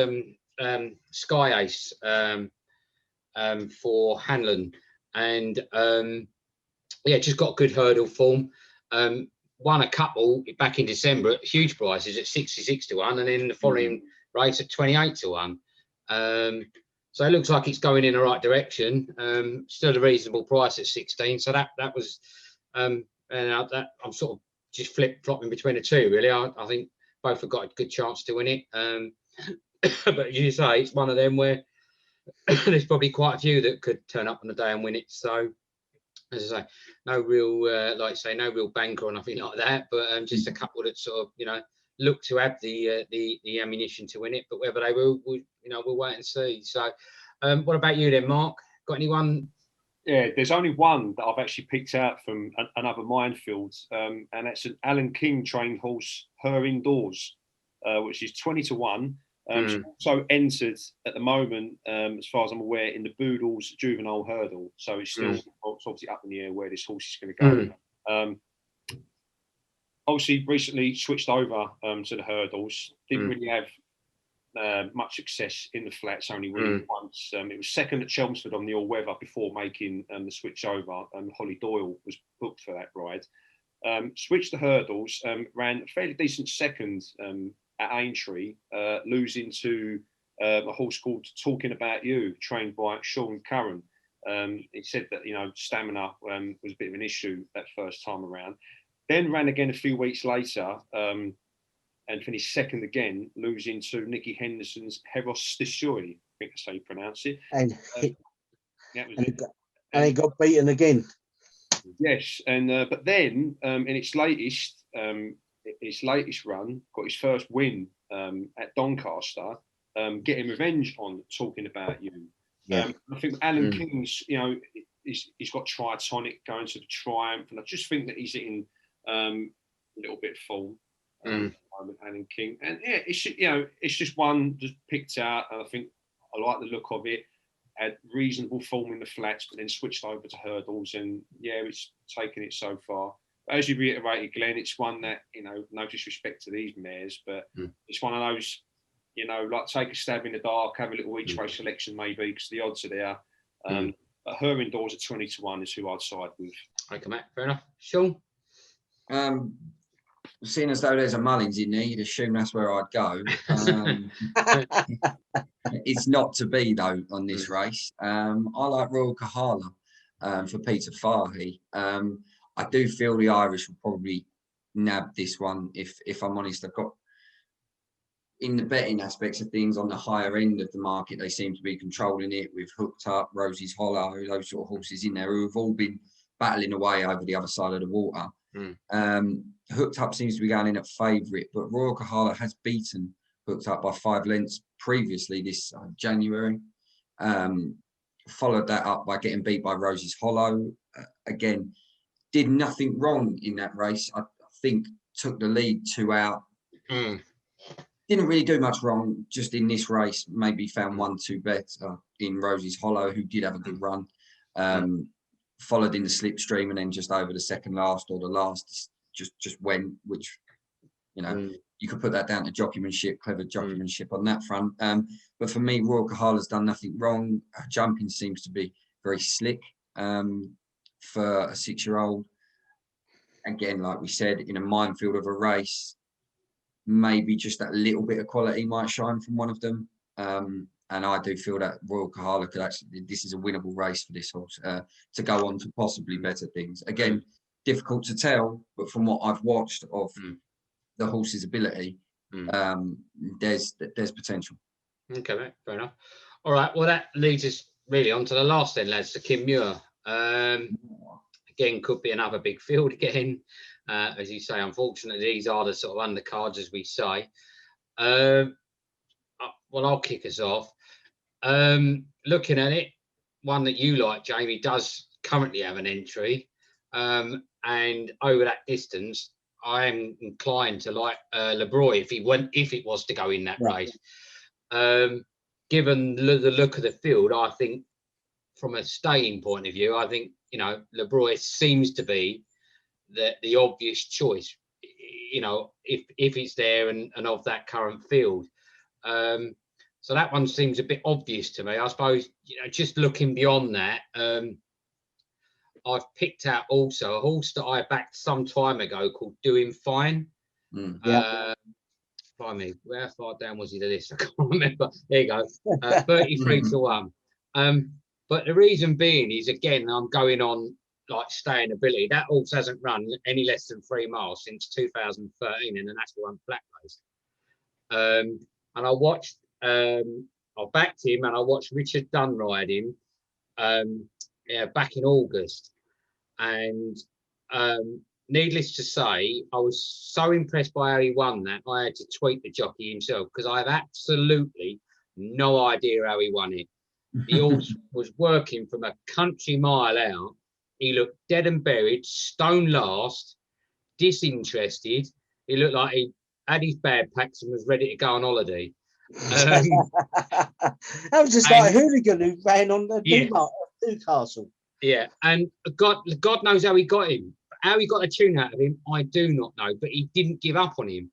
Sky Ace for Hanlon, and yeah, just got good hurdle form. Won a couple back in December at huge prices at 66 to 1, and then the following race at 28 to 1. So it looks like it's going in the right direction. Still a reasonable price at 16. So that was, and that I'm sort of just flip-flopping between the two, really. I think both have got a good chance to win it. But as you say, it's one of them where there's probably quite a few that could turn up on the day and win it. So, as I say, no real, like I say, no real banker or nothing like that. But just a couple that sort of, you know, look to have the ammunition to win it. But whether they will, you know, we'll wait and see. So, what about you then, Mark? Got anyone? Yeah, there's only one that I've actually picked out from another minefield, and that's an Alan King trained horse, Her Indoors, which is 20 to 1. She's also entered at the moment, as far as I'm aware, in the Boodles Juvenile Hurdle. So it's still it's obviously up in the air where this horse is going to go. Obviously, recently switched over to the hurdles. Didn't really have much success in the flats, only winning once. It was second at Chelmsford on the all-weather before making the switch over. Holly Doyle was booked for that ride. Switched the hurdles, ran a fairly decent second at Aintree, losing to a horse called Talking About You, trained by Sean Curran. He said that, you know, stamina was a bit of an issue that first time around. Then ran again a few weeks later and finished second again, losing to Nicky Henderson's Heros Stishui, I think that's how you pronounce it. And he got beaten again. Yes, and but then in its latest run, got his first win at Doncaster, getting revenge on Talking About You. I think Alan King's, you know, he's got Triatonic going to the Triumph, and I just think that he's hitting a little bit full. Alan King, and yeah, it's just one just picked out, and I think I like the look of it. Had reasonable form in the flats, but then switched over to hurdles, and yeah, it's taken it so far. But as you reiterated, Glenn, it's one that, you know, no disrespect to these mares, but it's one of those, you know, like take a stab in the dark, have a little each way selection maybe, because the odds are there. But Her Indoors at 20 to 1 is who I'd side with. Okay, Matt, fair enough. Sean? Seeing as though there's a Mullins in there, you'd assume that's where I'd go. It's not to be, though, on this race. I like Royal Kahala for Peter Fahey. I do feel the Irish will probably nab this one, if I'm honest. I've got, in the betting aspects of things, on the higher end of the market, they seem to be controlling it with Hooked Up, Rosie's Hollow, those sort of horses in there who have all been battling away over the other side of the water. Hooked Up seems to be going in at favourite, but Royal Kahala has beaten Hooked Up by 5 lengths previously this January. Followed that up by getting beat by Rosie's Hollow. Again, did nothing wrong in that race. I think took the lead 2 out. Didn't really do much wrong, just in this race. Maybe found 1-2 better in Rosie's Hollow, who did have a good run. Followed in the slipstream, and then just over the second last or the last just went, which, you know, you could put that down to jockeymanship, clever jockeymanship on that front. But for me, Royal Kahala's done nothing wrong. Her jumping seems to be very slick for a 6-year-old. Again, like we said, in a minefield of a race, maybe just that little bit of quality might shine from one of them. And I do feel that Royal Kahala could actually, this is a winnable race for this horse to go on to possibly better things. Again, difficult to tell, but from what I've watched of the horse's ability, there's potential. Okay, mate, fair enough. All right, well, that leads us really on to the last then, lads, the MUIR. Again, could be another big field again. As you say, unfortunately, these are the sort of undercards, as we say. Well, I'll kick us off. Looking at it, one that you like, Jamie, does currently have an entry. And over that distance, I am inclined to like Lebroy if it was to go in that race. Given the look of the field, I think from a staying point of view, I think, you know, Lebroy seems to be the obvious choice, you know, if it's there and of that current field. So that one seems a bit obvious to me. I suppose, you know, just looking beyond that, I've picked out also a horse that I backed some time ago called Doing Fine. Blimey, where far down was he the list? I can't remember. There you go. 33 to 1. But the reason being is, again, I'm going on like staying ability. That horse hasn't run any less than 3 miles since 2013 in the National Hunt Flat Race. And I watched, I backed him and I watched Richard Dunn ride him back in August. And needless to say, I was so impressed by how he won that I had to tweet the jockey himself, because I have absolutely no idea how he won it. The horse was working from a country mile out. He looked dead and buried, stone last, disinterested. He looked like he had his bad packs and was ready to go on holiday. That was just like a hooligan who ran on the Newcastle. Yeah, and God knows how he got him. How he got a tune out of him, I do not know. But he didn't give up on him,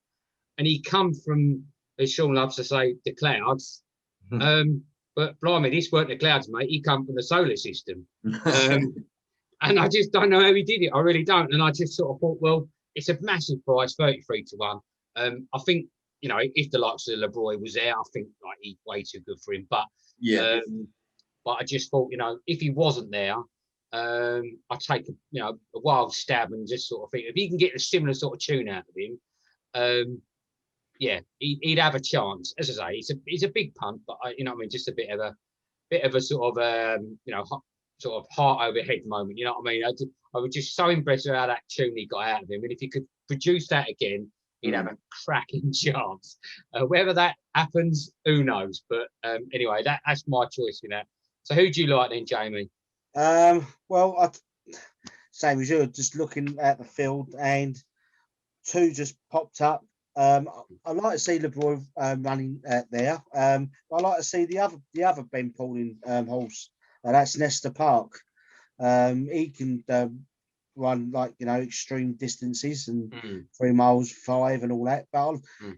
and he come from, as Sean loves to say, the clouds. But blimey, this weren't the clouds, mate. He come from the solar system, and I just don't know how he did it. I really don't. And I just sort of thought, well, it's a massive price, 33 to 1. I think, you know, if the likes of Lebroy was there, I think like he's way too good for him. But but I just thought, you know, if he wasn't there, I'd take a wild stab and just sort of think if he can get a similar sort of tune out of him, he'd have a chance. As I say, it's a big punt, but you know what I mean, just a bit of a sort of sort of heart over head moment. You know what I mean? I was just so impressed with how that tune he got out of him, and if he could produce that again, he'd have a cracking chance. Whether that happens, who knows? But anyway, that's my choice in that. So who do you like then, Jamie? Well, same as you, just looking at the field, and 2 just popped up. I like to see Lebroy running there. I like to see the other Ben Pauling horse. That's Nesta Park. He can run like, you know, extreme distances and 3 miles, 5 and all that. But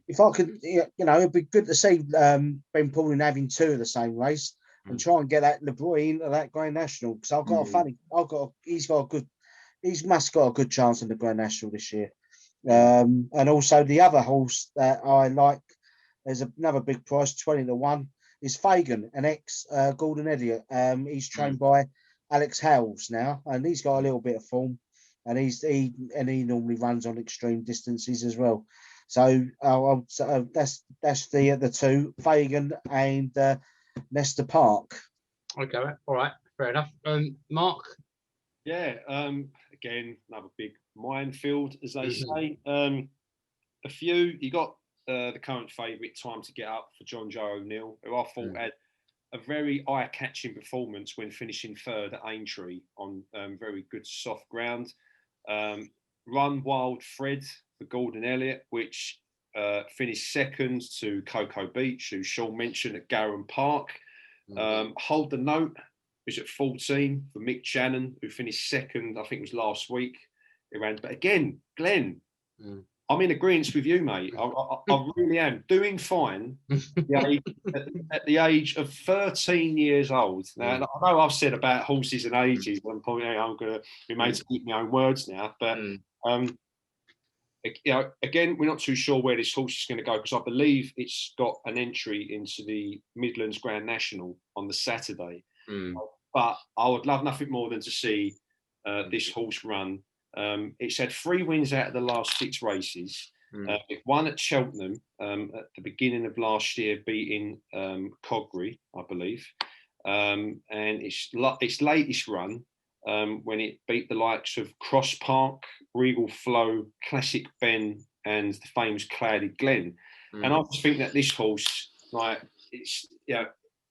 if I could, you know, it'd be good to see Ben Pauling having 2 of the same race and try and get that Lebroy into that Grand National, because I've got he must got a good chance in the Grand National this year. And also the other horse that I like, there's another big price, 20 to 1, is Fagan, an ex Gordon Elliott. He's trained by Alex Howells now, and he's got a little bit of form, and he normally runs on extreme distances as well. So that's the 2, Fagan and Nesta Park. Okay, all right, fair enough. Mark? Yeah, again, another big minefield, as they say. A few, you got the current favourite, Time to Get Up, for John Joe O'Neill, who I thought had a very eye-catching performance when finishing 3rd at Aintree on very good soft ground. Run Wild Fred for Gordon Elliott, which finished 2nd to Cocoa Beach, who Sean mentioned, at Garum Park. Hold the Note was at 14 for Mick Channon, who finished 2nd, I think it was last week. But again, Glenn, I'm in agreement with you, mate. I really am. Doing Fine at the age of 13 years old. Now, I know I've said about horses and ages. At one point, I'm going to be made to keep my own words now. But you know, again, we're not too sure where this horse is going to go, because I believe it's got an entry into the Midlands Grand National on the Saturday. But I would love nothing more than to see this horse run. It's had 3 wins out of the last 6 races. It won at Cheltenham at the beginning of last year, beating Coggery, I believe. and its latest run, when it beat the likes of Cross Park, Regal Flow, Classic Ben, and the famous Clouded Glen. And I just think that this horse, like, it's, you know,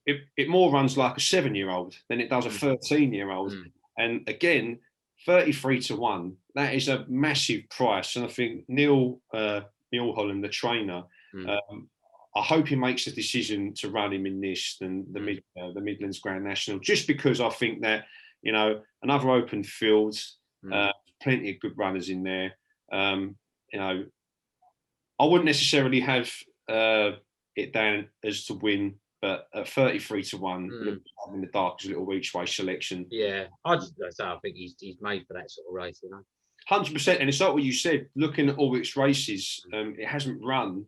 it more runs like a 7-year-old than it does a 13-year-old. And again, 33 to 1, that is a massive price. And I think Neil Holland, the trainer, I hope he makes the decision to run him in this than the Midlands Grand National, just because I think that, you know, another open field, plenty of good runners in there. You know, I wouldn't necessarily have it down as to win, but at 33 to 1, in the darkest little each way selection. Yeah, I think he's made for that sort of race, you know. 100%, and it's like what you said. Looking at all its races, it hasn't run.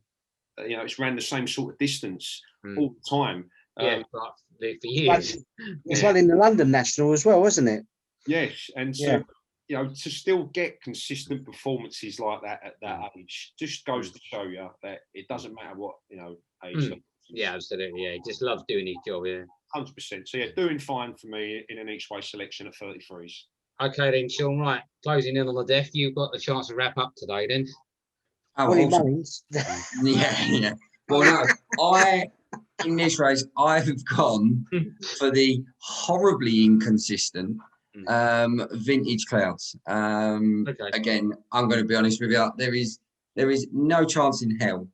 You know, it's ran the same sort of distance all the time. Yeah, but for years. It's running the London National as well, isn't it? Yes, and so you know, to still get consistent performances like that at that age just goes to show you that it doesn't matter what, you know, age. Yeah, absolutely. Yeah, he just loves doing his job. Yeah, 100%. So yeah, doing fine for me in an each way selection at 33s. Okay then, Sean. Right, closing in on the death. You've got the chance to wrap up today, then. Yeah. Well, no, in this race, I've gone for the horribly inconsistent Vintage Clouds. Again, I'm going to be honest with you. There is no chance in hell.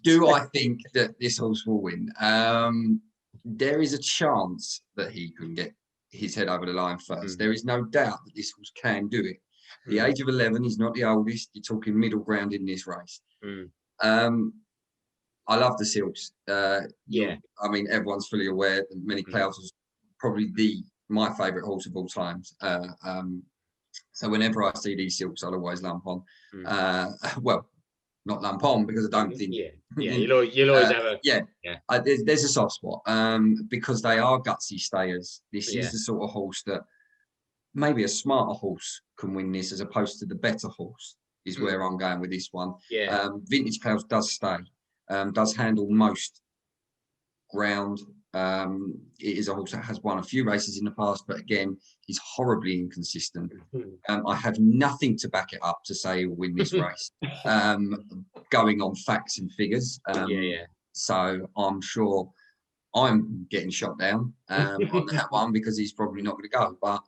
Do I think that this horse will win? There is a chance that he can get his head over the line first. There is no doubt that this horse can do it. The age of 11 is not the oldest. You're talking middle ground in this race. I love the Silks. Yeah. I mean, everyone's fully aware that Many Clouds was probably my favourite horse of all times. So whenever I see these Silks, I'll always lump on. Well, not lump on because I don't think. You'll always have a. There's a soft spot because they are gutsy stayers. This is the sort of horse that maybe a smarter horse can win this as opposed to the better horse. Is where I'm going with this one. Vintage Clouds does stay, does handle most ground. It is a horse that has won a few races in the past, but again, he's horribly inconsistent. I have nothing to back it up to say he'll win this race, going on facts and figures. So I'm sure I'm getting shot down on that one because he's probably not going to go. But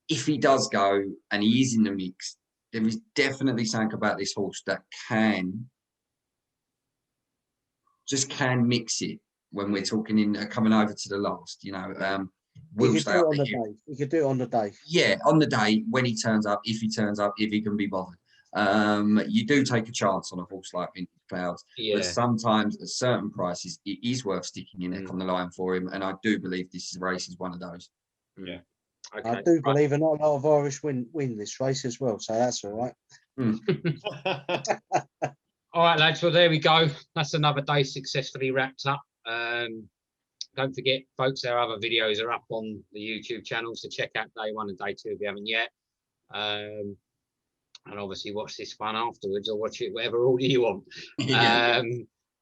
if he does go and he is in the mix, there is definitely something about this horse that can mix it when we're talking in coming over to the last, you know. He could do it on the day. He could do it on the day. Yeah, on the day when he turns up, if he turns up, if he can be bothered. You do take a chance on a horse like Vintage Clouds, but sometimes at certain prices it is worth sticking your neck on the line for him, and I do believe this race is one of those. Yeah. Okay. I do believe not a lot of Irish win this race as well, so that's all right. All right, lads. Well, there we go. That's another day successfully wrapped up. Don't forget, folks, our other videos are up on the YouTube channel, so check out day 1 and day 2 if you haven't yet. And obviously watch this one afterwards, or watch it whatever order you want.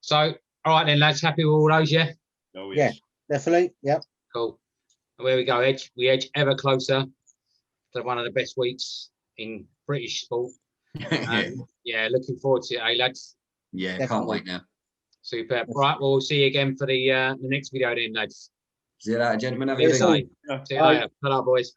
So, all right then, lads. Happy with all those, yeah? Oh, yeah, definitely. Yep. Cool. And there we go, Edge. We edge ever closer to one of the best weeks in British sport. Yeah, looking forward to it, eh, lads? Yeah, definitely. Can't wait now. Superb. Right, well, we'll see you again for the next video then, lads. See you later, gentlemen. Have a good day. See you later. Hello, boys.